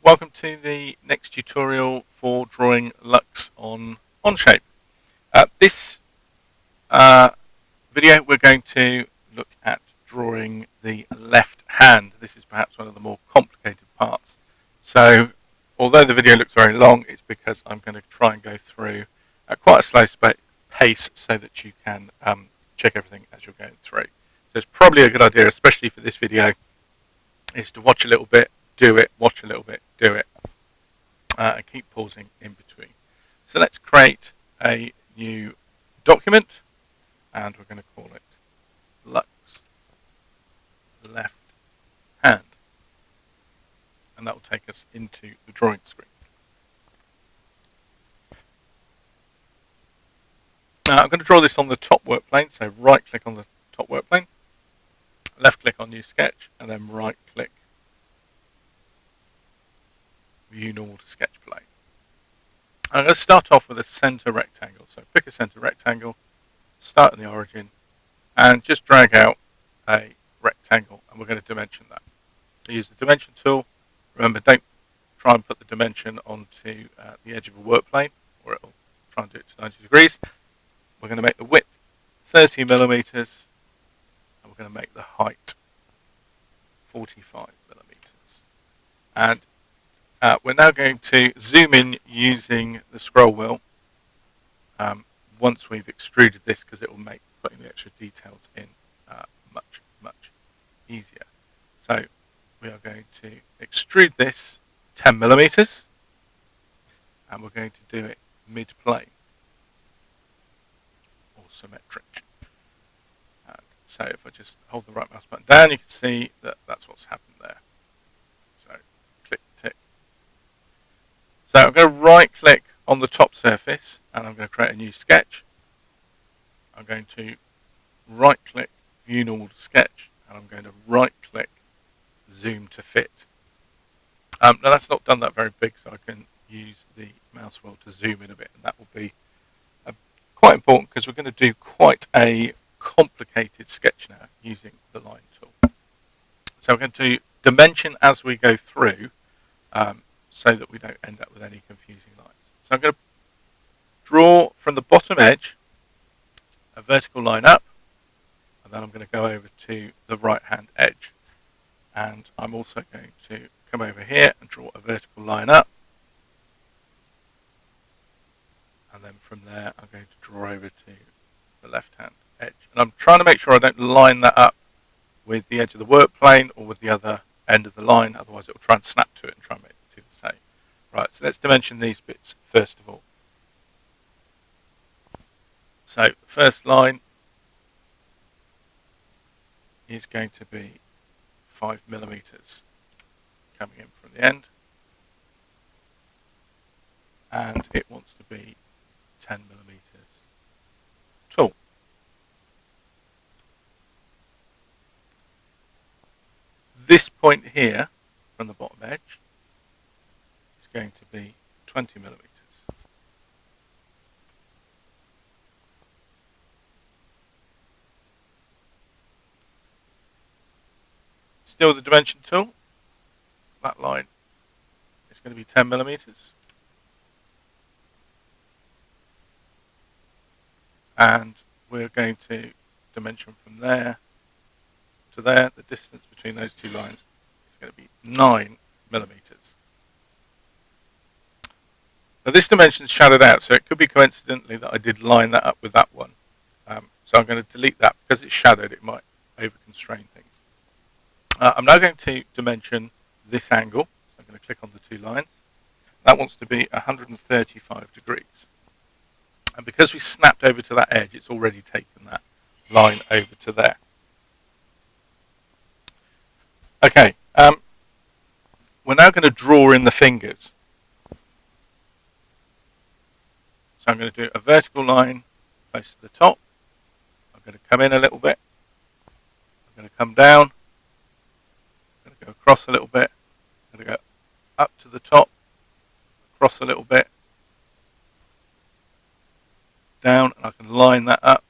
welcome to the next tutorial for drawing LUX on Onshape. This video we're going to look at drawing the left hand. This is perhaps one of the more complicated parts. So although the video looks very long, it's because I'm going to try and go through at quite a slow pace so that you can check everything as you're going through. So it's probably a good idea, especially for this video, is to watch a little bit, do it, watch a little bit, do it, and keep pausing in between. So let's create a new document, and we're going to call it LUX left hand, and that will take us into the drawing screen. Now I'm going to draw this on the top work plane, so right click on the top work plane, left click on new sketch, and then right click view normal to sketch plane. I'm going to start off with a center rectangle. So pick a center rectangle, start in the origin, and just drag out a rectangle, and we're going to dimension that. So use the dimension tool. Remember, don't try and put the dimension onto the edge of a work plane, or it will try and do it to 90 degrees. We're going to make the width 30 millimeters, and we're going to make the height 45 millimeters. And we're now going to zoom in using the scroll wheel once we've extruded this, because it will make putting the extra details in much easier. So we are going to extrude this 10 millimeters, and we're going to do it mid-plane or symmetric. And so if I just hold the right mouse button down, you can see that that's what's happened there. So click, tick. So I'm going to right click on the top surface, and I'm going to create a new sketch. I'm going to right click view normal to sketch, and I'm going to right click zoom to fit. Now that's not done that very big, so I can use the mouse wheel to zoom in a bit, and that will be quite important because we're going to do quite a complicated sketch now using the line tool. So we're going to dimension as we go through, so that we don't end up with any confusing lines. So I'm going to draw from the bottom edge a vertical line up, and then I'm going to go over to the right hand edge, and I'm also going to come over here and draw a vertical line up, and then from there I'm going to draw over to the left hand edge, and I'm trying to make sure I don't line that up with the edge of the work plane or with the other end of the line, otherwise it will try and snap to it and try and make it do the same. Right, so let's dimension these bits first of all. So the first line is going to be 5 millimeters coming in from the end, and it wants to be 10 millimeters tall. This point here from the bottom edge is going to be 20 millimeters. Still the dimension tool, that line is going to be 10 millimeters. And we're going to dimension from there to there. The distance between those two lines is going to be 9 millimeters. Now this dimension is shadowed out, so it could be coincidentally that I did line that up with that one. So I'm going to delete that because it's shadowed. It might over constrain things. I'm now going to dimension this angle. So I'm going to click on the two lines. That wants to be 135 degrees. And because we snapped over to that edge, it's already taken that line over to there. Okay, we're now going to draw in the fingers. So I'm going to do a vertical line close to the top. I'm going to come in a little bit. I'm going to come down. I'm going to go across a little bit. I'm going to go up to the top, across a little bit, down, and I can line that up,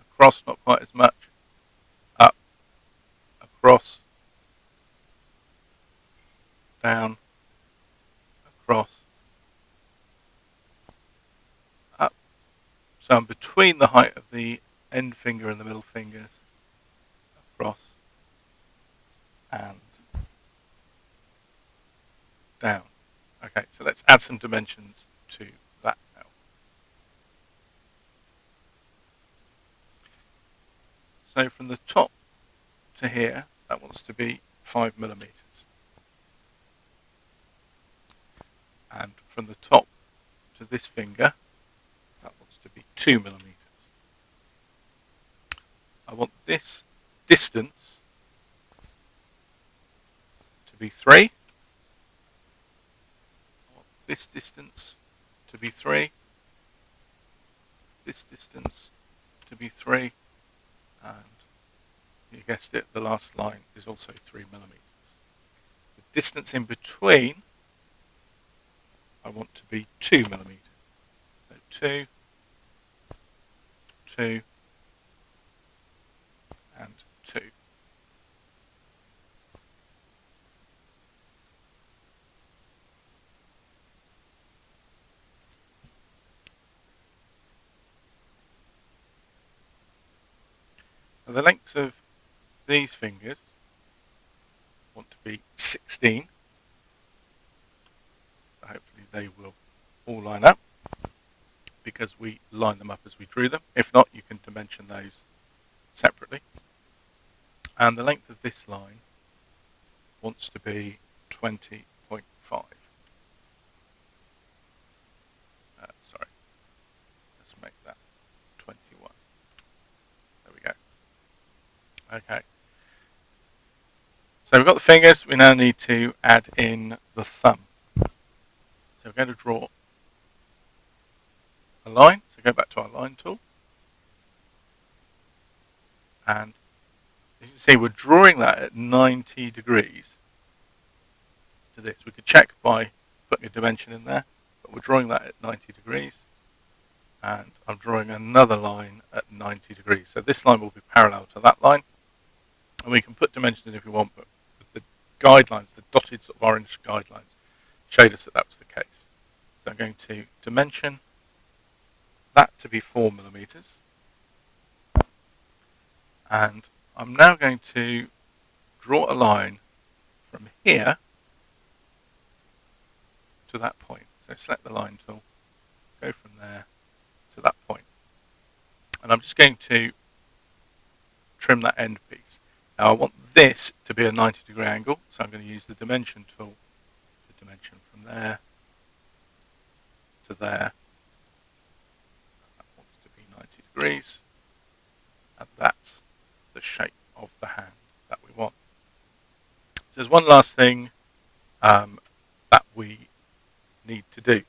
across, not quite as much, up, across, down, across, up. So I'm between the height of the end finger and the middle fingers, across, and down. Okay, so let's add some dimensions to that now. So from the top to here, that wants to be 5 millimeters. And from the top to this finger, that wants to be 2 millimeters. I want this distance to be 3. I want this distance to be 3. This distance to be 3. And you guessed it, the last line is also 3 millimeters. The distance in between, I want to be 2 millimeters. So 2, 2, and 2. Now the lengths of these fingers want to be 16. So hopefully they will all line up, because we line them up as we drew them. If not, you can dimension those separately. And the length of this line wants to be 20.5. Sorry, let's make that 21. There we go. Okay. So we've got the fingers, we now need to add in the thumb. So we're going to draw a line, so go back to our line tool. And as you can see, we're drawing that at 90 degrees to this. We could check by putting a dimension in there, but we're drawing that at 90 degrees. And I'm drawing another line at 90 degrees. So this line will be parallel to that line. And we can put dimensions in if we want, but the guidelines, the dotted sort of orange guidelines, showed us that that was the case. So I'm going to dimension that to be 4 millimeters. And I'm now going to draw a line from here to that point. So select the line tool, go from there to that point. And I'm just going to trim that end piece. Now I want this to be a 90-degree angle, so I'm going to use the dimension tool to dimension from there to there. That wants to be 90 degrees. And that's the shape of the hand that we want. So there's one last thing that we need to do,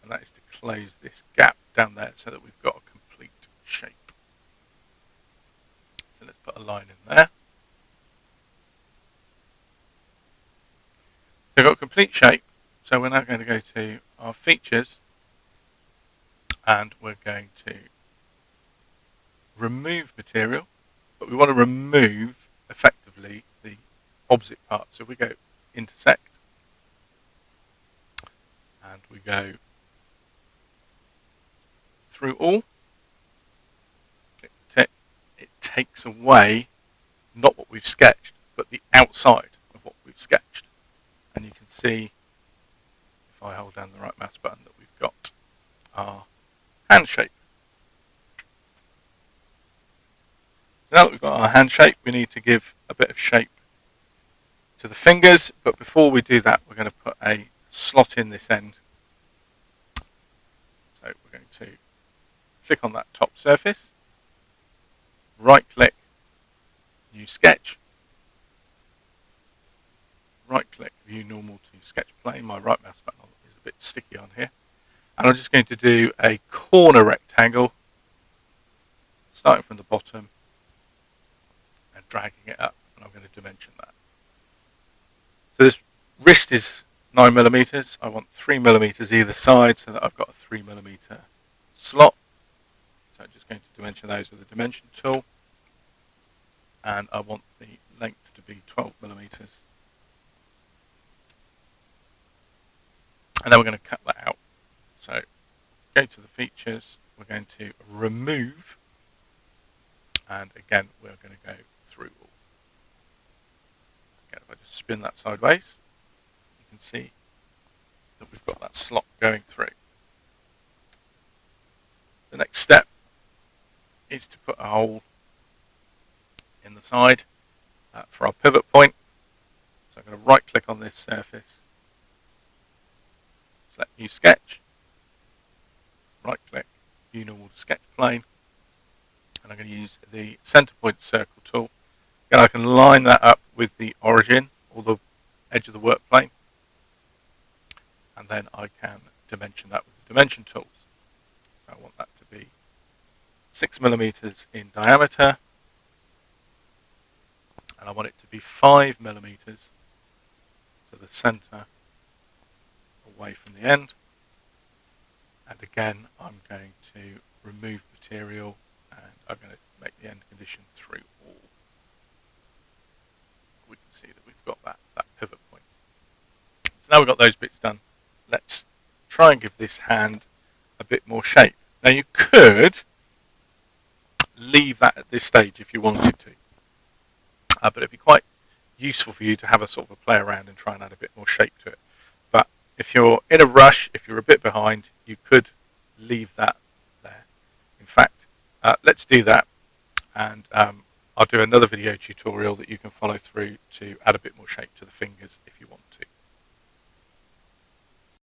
and that is to close this gap down there so that we've got a complete shape. So let's put a line in there. So we've got a complete shape, so we're now going to go to our features, and we're going to remove material, but we want to remove effectively the opposite part. So we go intersect, and we go through all, click the tick. It takes away not what we've sketched, but the outside of what we've sketched. And you can see, if I hold down the right mouse button, that we've got our hand shape. So now that we've got our hand shape, we need to give a bit of shape to the fingers, but before we do that, we're going to put a slot in this end. So we're going to click on that top surface, right click, new sketch, right click, view normal to sketch plane. My right mouse button is a bit sticky on here. And I'm just going to do a corner rectangle, starting from the bottom and dragging it up, and I'm going to dimension that. So this wrist is 9 millimeters. I want 3 millimeters either side so that I've got a 3 millimeter slot. So I'm just going to dimension those with the dimension tool. And I want the length to be 12 millimeters. And then we're going to cut that out. So go to the features, we're going to remove, and again we're going to go through all. Again, if I just spin that sideways, you can see that we've got that slot going through. The next step is to put a hole in the side for our pivot point. So I'm going to right click on this surface, select new sketch, right click, view normal to sketch plane, and I'm going to use the center point circle tool. Again, I can line that up with the origin or the edge of the work plane, and then I can dimension that with the dimension tools. I want that to be 6 millimeters in diameter, and I want it to be 5 millimeters to the center away from the end. And again, I'm going to remove material, and I'm going to make the end condition through all. We can see that we've got that pivot point. So now we've got those bits done, let's try and give this hand a bit more shape. Now you could leave that at this stage if you wanted to, but it'd be quite useful for you to have a sort of a play around and try and add a bit more shape to it. But if you're in a rush, if you're a bit behind, you could leave that there. In fact, let's do that, and I'll do another video tutorial that you can follow through to add a bit more shape to the fingers if you want to.